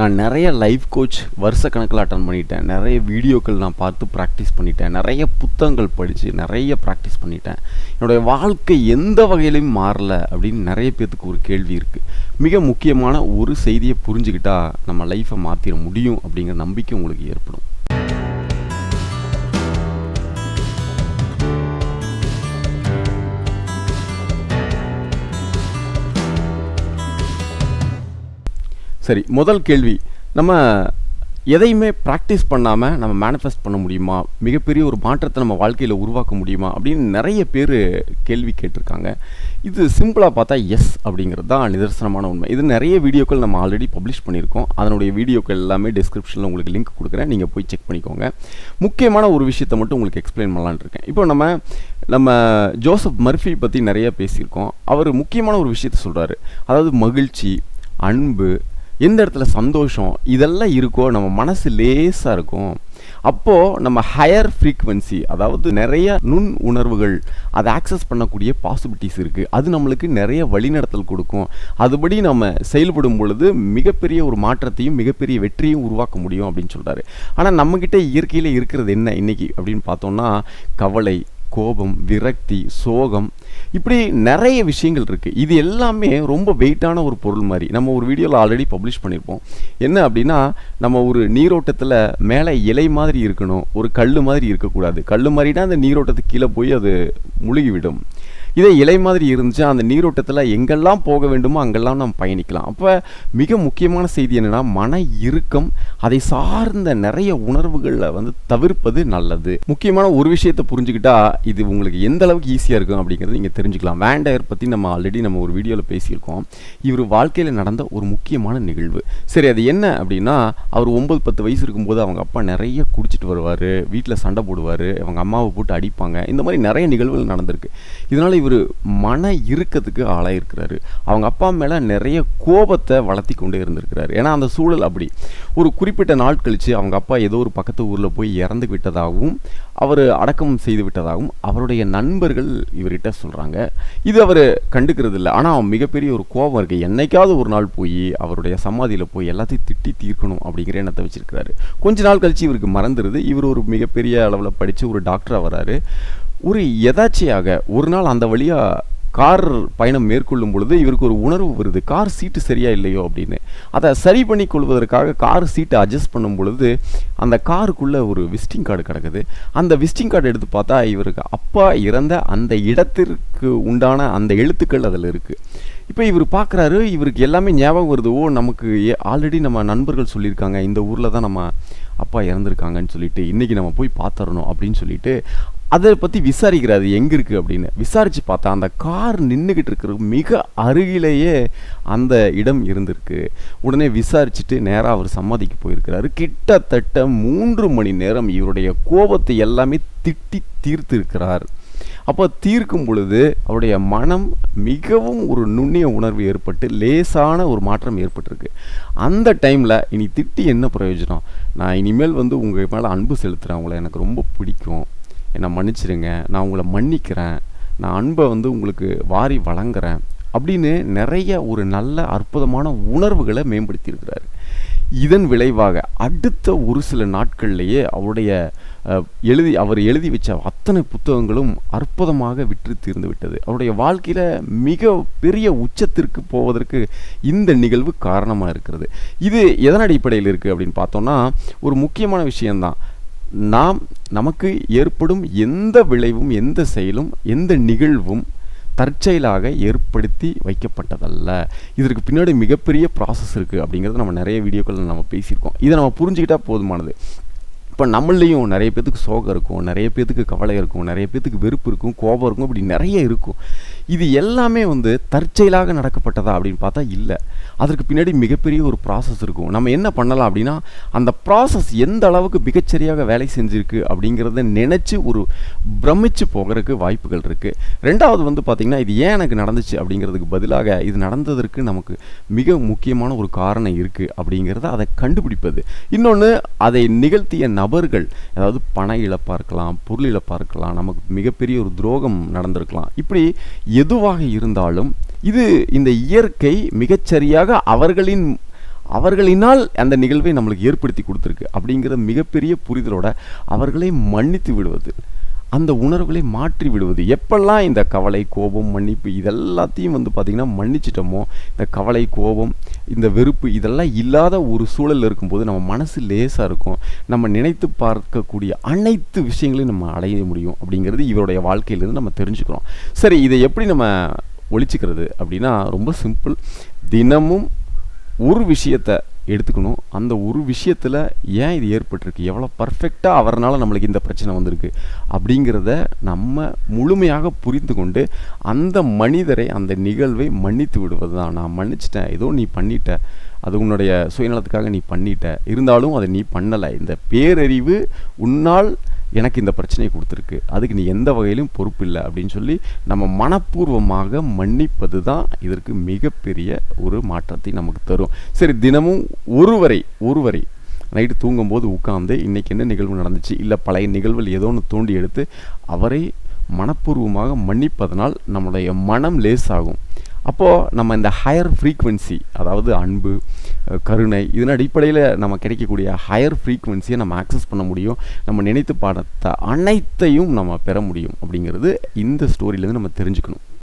நான் நிறைய life coach வருஷக்கணக்கில் attend பண்ணிட்டேன். நிறைய வீடியோக்கள் நான் பார்த்து ப்ராக்டிஸ் பண்ணிட்டேன். நிறைய புத்தகங்கள் படித்து நிறைய ப்ராக்டிஸ் பண்ணிட்டேன். என்னுடைய வாழ்க்கை எந்த வகையிலையும் மாறலை அப்படின்னு நிறைய பேர்த்துக்கு ஒரு கேள்வி இருக்குது. மிக முக்கியமான ஒரு செய்தியை புரிஞ்சுக்கிட்டா நம்ம லைஃப்பை மாற்றிட முடியும் அப்படிங்கிற நம்பிக்கை உங்களுக்கு ஏற்படும். சரி, முதல் கேள்வி, நம்ம எதையுமே ப்ராக்டிஸ் பண்ணாமல் நம்ம மேனிஃபெஸ்ட் பண்ண முடியுமா? மிகப்பெரிய ஒரு மாற்றத்தை நம்ம வாழ்க்கையில் உருவாக்க முடியுமா அப்படின்னு நிறைய பேர் கேள்வி கேட்டிருக்காங்க. இது சிம்பிளாக பார்த்தா எஸ் அப்படிங்கிறது தான் நிதர்சனமான உண்மை. இது நிறைய வீடியோக்கள் நம்ம ஆல்ரெடி பப்ளிஷ் பண்ணியிருக்கோம். அதனுடைய வீடியோக்கள் எல்லாமே டிஸ்கிரிப்ஷனில் உங்களுக்கு லிங்க் கொடுக்குறேன், நீங்கள் போய் செக் பண்ணிக்கோங்க. முக்கியமான ஒரு விஷயத்தை மட்டும் உங்களுக்கு எக்ஸ்பிளைன் பண்ணலான்னு இருக்கேன். இப்போ நம்ம ஜோசப் மர்ஃபி பற்றி நிறைய பேசியிருக்கோம். அவர் முக்கியமான ஒரு விஷயத்தை சொல்கிறாரு. அதாவது மகிழ்ச்சி, அன்பு, எந்த இடத்துல சந்தோஷம் இதெல்லாம் இருக்கோ நம்ம மனசு லேசாக இருக்கும். அப்போது நம்ம ஹையர் ஃப்ரீக்வன்சி, அதாவது நிறைய நுண் உணர்வுகள் அதை ஆக்சஸ் பண்ணக்கூடிய பாசிபிலிட்டிஸ் இருக்குது. அது நம்மளுக்கு நிறைய வழிநடத்தல் கொடுக்கும். அதுபடி நம்ம செயல்படும் பொழுது மிகப்பெரிய ஒரு மாற்றத்தையும் மிகப்பெரிய வெற்றியும் உருவாக்க முடியும் அப்படின்னு சொல்கிறாரு. ஆனால் நம்மக்கிட்ட இயற்கையில் இருக்கிறது என்ன இன்றைக்கி அப்படின்னு பார்த்தோம்னா, கவலை, கோபம், விரக்தி, சோகம், இப்படி நிறைய விஷயங்கள் இருக்குது. இது எல்லாமே ரொம்ப வெயிட்டான ஒரு பொருள் மாதிரி. நம்ம ஒரு வீடியோவில் ஆல்ரெடி பப்ளிஷ் பண்ணியிருப்போம். என்ன அப்படின்னா, நம்ம ஒரு நீரோட்டத்தில் மேலே இலை மாதிரி இருக்கணும், ஒரு கல் மாதிரி இருக்கக்கூடாது. கல் மாதிரினா அந்த நீரோட்டத்துக்கு கீழே போய் அது முழுகிவிடும். இதே இலை மாதிரி இருந்துச்சு, அந்த நீரோட்டத்தில் எங்கெல்லாம் போக வேண்டுமோ அங்கெல்லாம் நம்ம பயணிக்கலாம். அப்போ மிக முக்கியமான செய்தி என்னென்னா, மன இறுக்கம், அதை சார்ந்த நிறைய உணர்வுகளில் தவிர்ப்பது நல்லது. முக்கியமான ஒரு விஷயத்தை புரிஞ்சுக்கிட்டா இது உங்களுக்கு எந்த அளவுக்கு ஈஸியாக இருக்கும் அப்படிங்கிறது நீங்கள் தெரிஞ்சுக்கலாம். வேண்டயர் பற்றி நம்ம ஆல்ரெடி ஒரு வீடியோவில் பேசியிருக்கோம். இவர் வாழ்க்கையில் நடந்த ஒரு முக்கியமான நிகழ்வு. சரி, அது என்ன அப்படின்னா, அவர் 9-10 வயசு இருக்கும்போது அவங்க அப்பா நிறைய குடிச்சிட்டு வருவார், வீட்டில் சண்டை போடுவார், அவங்க அம்மாவை போட்டு அடிப்பாங்க. இந்த மாதிரி நிறைய நிகழ்வுகள் நடந்திருக்கு. இதனால் இவர் மன இறுக்கத்துக்கு ஆளாயிருக்கிறாரு. அவங்க அப்பா மேலே நிறைய கோபத்தை வளர்த்தி கொண்டே இருந்திருக்கிறாரு. ஏன்னா அந்த சூழல் அப்படி. ஒரு குறிப்பிட்ட நாள் கழித்து அவங்க அப்பா ஏதோ ஒரு பக்கத்து ஊரில் போய் இறந்து விட்டதாகவும் அவர் அடக்கம் செய்து விட்டதாகவும் அவருடைய நண்பர்கள் இவர்கிட்ட சொல்கிறாங்க. இது அவர் கண்டுக்கிறது இல்லை. ஆனால் மிகப்பெரிய ஒரு கோபம் இருக்குது. என்னைக்காவது ஒரு நாள் போய் அவருடைய சமாதியில் போய் எல்லாத்தையும் திட்டி தீர்க்கணும் அப்படிங்கிற எண்ணத்தை வச்சிருக்கிறாரு. கொஞ்ச நாள் கழித்து இவருக்கு மறந்துடுது. இவர் ஒரு மிகப்பெரிய அளவில் படித்து ஒரு டாக்டராக வராரு. ஒரு எதாச்சியாக ஒரு நாள் அந்த வழியாக கார் பயணம் மேற்கொள்ளும் பொழுது இவருக்கு ஒரு உணர்வு வருது, கார் சீட்டு சரியாக இல்லையோ அப்படின்னு. அதை சரி பண்ணி கொள்வதற்காக கார் சீட்டை அட்ஜஸ்ட் பண்ணும் பொழுது அந்த காருக்குள்ளே ஒரு விசிட்டிங் கார்டு கிடக்குது. அந்த விசிட்டிங் கார்டு எடுத்து பார்த்தா இவருக்கு அப்பா இறந்த அந்த இடத்திற்கு உண்டான அந்த எழுத்துக்கள் அதில் இருக்குது. இப்போ இவர் பார்க்குறாரு, இவருக்கு எல்லாமே ஞாபகம் வருது. நமக்கு ஆல்ரெடி நம்ம நண்பர்கள் சொல்லியிருக்காங்க, இந்த ஊரில் தான் நம்ம அப்பா இறந்துருக்காங்கன்னு சொல்லிட்டு இன்றைக்கி நம்ம போய் பார்த்துடணும் அப்படின்னு சொல்லிட்டு அதை பற்றி விசாரிக்கிறாரு, எங்கே இருக்குது அப்படின்னு. விசாரித்து பார்த்தா அந்த கார் நின்றுக்கிட்டு இருக்கிற மிக அருகிலேயே அந்த இடம் இருந்திருக்கு. உடனே விசாரிச்சுட்டு நேராக அவர் சமாதிக்கு போயிருக்கிறாரு. கிட்டத்தட்ட 3 மணி நேரம் இவருடைய கோபத்தை எல்லாமே திட்டி தீர்த்திருக்கிறார். அப்போ தீர்க்கும் பொழுது அவருடைய மனம் மிகவும் ஒரு நுண்ணிய உணர்வு ஏற்பட்டு லேசான ஒரு மாற்றம் ஏற்பட்டிருக்கு. அந்த டைமில் இனி திட்டி என்ன பிரயோஜனம், நான் இனிமேல் உங்கள் மேலே அன்பு செலுத்துகிறேன், உங்களை எனக்கு ரொம்ப பிடிக்கும், என்னை மன்னிச்சிடுங்க, நான் உங்களை மன்னிக்கிறேன், நான் அன்பை உங்களுக்கு வாரி வழங்குறேன் அப்படின்னு நிறைய ஒரு நல்ல அற்புதமான உணர்வுகளை மேம்படுத்தியிருக்கிறாரு. இதன் விளைவாக அடுத்த ஒரு சில நாட்கள்லேயே அவர் எழுதி வச்ச அத்தனை புத்தகங்களும் அற்புதமாக விற்று தீர்ந்து விட்டது. அவருடைய வாழ்க்கையில் மிக பெரிய உச்சத்திற்கு போவதற்கு இந்த நிகழ்வு காரணமாக இருக்கிறது. இது எதன் அடிப்படையில் இருக்குது அப்படின்னு பார்த்தோம்னா, ஒரு முக்கியமான விஷயம்தான். நமக்கு ஏற்படும் எந்த விளைவும், எந்த செயலும், எந்த நிகழ்வும் தற்செயலாக ஏற்படுத்தி வைக்கப்பட்டதல்ல. இதற்கு பின்னாடி மிகப்பெரிய ப்ராசஸ் இருக்குது அப்படிங்கிறது நம்ம நிறைய வீடியோக்கள் நம்ம பேசியிருக்கோம். இதை நம்ம புரிஞ்சுக்கிட்டால் போதுமானது. இப்போ நம்மளையும் நிறைய பேத்துக்கு சோகம் இருக்கும், நிறைய பேத்துக்கு கவலை இருக்கும், நிறைய பேத்துக்கு வெறுப்பு இருக்கும், கோபம் இருக்கும், இப்படி நிறைய இருக்கும். இது எல்லாமே தற்செயலாக நடக்கப்பட்டதா அப்படின்னு பார்த்தா இல்லை. அதற்கு பின்னாடி மிகப்பெரிய ஒரு ப்ராசஸ் இருக்கும். நம்ம என்ன பண்ணலாம் அப்படின்னா, அந்த ப்ராசஸ் எந்த அளவுக்கு மிகச்சரியாக வேலை செஞ்சுருக்கு அப்படிங்கிறத நினச்சி ஒரு பிரமிச்சு போகிறதுக்கு வாய்ப்புகள் இருக்குது. ரெண்டாவது பார்த்திங்கன்னா, இது ஏன் எனக்கு நடந்துச்சு அப்படிங்கிறதுக்கு பதிலாக இது நடந்ததற்கு நமக்கு மிக முக்கியமான ஒரு காரணம் இருக்குது அப்படிங்கிறத அதை கண்டுபிடிப்பது. இன்னொன்று, அதை நிகழ்த்திய நபர்கள், அதாவது பண இழப்பாக இருக்கலாம், பொருள் இழப்பாக இருக்கலாம், நமக்கு மிகப்பெரிய ஒரு துரோகம் நடந்திருக்கலாம். இப்படி எதுவாக இருந்தாலும் இது இந்த இயற்கை மிகச்சரியாக அவர்களினால் அந்த நிகழ்வை நம்மளுக்கு ஏற்படுத்தி கொடுத்துருக்கு அப்படிங்கிற மிகப்பெரிய புரிதலோட அவர்களை மன்னித்து விடுவது, அந்த உணர்வுகளை மாற்றி விடுவது. எப்பெல்லாம் இந்த கவலை, கோபம், மன்னிப்பு இதெல்லாத்தையும் பார்த்திங்கன்னா மன்னிச்சிட்டோமோ, இந்த கவலை, கோபம், இந்த வெறுப்பு இதெல்லாம் இல்லாத ஒரு சூழல் இருக்கும்போது நம்ம மனசு லேசாக இருக்கும். நம்ம நினைத்து பார்க்கக்கூடிய அனைத்து விஷயங்களையும் நம்ம அடைய முடியும் அப்படிங்கிறது இவருடைய வாழ்க்கையிலேருந்து நம்ம தெரிஞ்சுக்கிறோம். சரி, இதை எப்படி நம்ம ஒழிச்சிக்கிறது அப்படின்னா ரொம்ப சிம்பிள். தினமும் ஒரு விஷயத்தை எடுத்துக்கணும். அந்த ஒரு விஷயத்தில் ஏன் இது ஏற்பட்டிருக்கு, எவ்வளோ பர்ஃபெக்டாக அவர்னால நம்மளுக்கு இந்த பிரச்சனை வந்திருக்கு அப்படிங்கிறத நம்ம முழுமையாக புரிந்து கொண்டு அந்த மனிதரை, அந்த நிகழ்வை மன்னித்து விடுவது தான். நான் மன்னிச்சிட்டேன், ஏதோ நீ பண்ணிட்ட, அது உன்னுடைய சுயநலத்துக்காக நீ பண்ணிட்ட, இருந்தாலும் அதை நீ பண்ணலை, இந்த பேரறிவு உன்னால் எனக்கு இந்த பிரச்சனையை கொடுத்துருக்கு, அதுக்கு நீ எந்த வகையிலும் பொறுப்பு இல்லை அப்படின்னு சொல்லி நம்ம மனப்பூர்வமாக மன்னிப்பது தான் இதற்கு மிகப்பெரிய ஒரு மாற்றத்தை நமக்கு தரும். சரி, தினமும் ஒருவரை நைட்டு தூங்கும்போது உட்காந்து இன்றைக்கி என்ன நிகழ்வு நடந்துச்சு, இல்லை பழைய நிகழ்வுகள் ஏதோ ஒன்று தோண்டி எடுத்து அவரை மனப்பூர்வமாக மன்னிப்பதனால் நம்முடைய மனம் லேசாகும். அப்போது நம்ம இந்த ஹையர் ஃப்ரீக்குவென்சி, அதாவது அன்பு, கருணை, இதன் அடிப்படையில் நம்ம கிடைக்கக்கூடிய ஹையர் ஃப்ரீக்குவென்சியை நம்ம ஆக்சஸ் பண்ண முடியும். நம்ம நினைத்து பார்த்த அனைத்தையும் நம்ம பெற முடியும் அப்படிங்கிறது இந்த ஸ்டோரியிலேருந்து நம்ம தெரிஞ்சுக்கணும்.